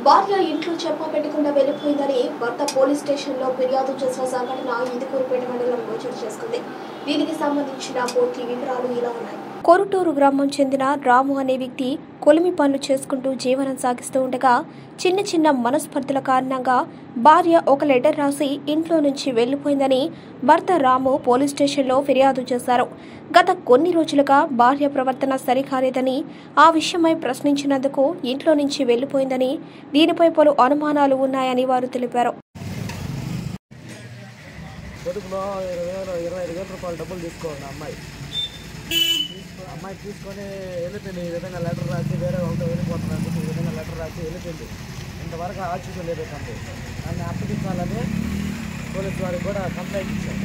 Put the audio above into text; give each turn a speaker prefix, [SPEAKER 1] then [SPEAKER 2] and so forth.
[SPEAKER 1] భార్య ఇంట్లో చెప్ప పెట్టకుండా వెళ్లిపోయిందని భర్త పోలీస్ స్టేషన్లో ఫిర్యాదు చేసిన సంఘటన ఇందుకూరుపేట మండలంలో చోటు చేసుకుంది. దీనికి సంబంధించిన పూర్తి వివరాలు ఇలా ఉన్నాయి. కొరుటూరు గ్రామం చెందిన రాము అనే వ్యక్తి కొలిమి పనులు చేసుకుంటూ జీవనం సాగిస్తూ ఉండగా చిన్న చిన్న మనస్పర్ధల కారణంగా భార్య ఒక లెటర్ రాసి ఇంట్లో నుంచి వెళ్లిపోయిందని భర్త రాము పోలీస్ స్టేషన్లో ఫిర్యాదు చేశారు. గత కొన్ని రోజులుగా భార్య ప్రవర్తన సరికాలేదని ఆ విషయమై ప్రశ్నించినందుకు ఇంట్లో నుంచి వెళ్లిపోయిందని దీనిపై పలు అనుమానాలు ఉన్నాయని వారు తెలిపారు.
[SPEAKER 2] అమ్మాయి తీసుకొని వెళ్ళిపోయింది. ఈ విధంగా లెటర్ రాసి వేరే వాళ్ళతో వెళ్ళిపోతున్నాను ఈ విధంగా లెటర్ రాసి వెళ్ళిపోయింది. ఇంతవరకు ఆచూకీ లేదు. దాన్ని అప్పగించాలని పోలీసు వారికి కూడా కంప్లైంట్ ఇచ్చారు.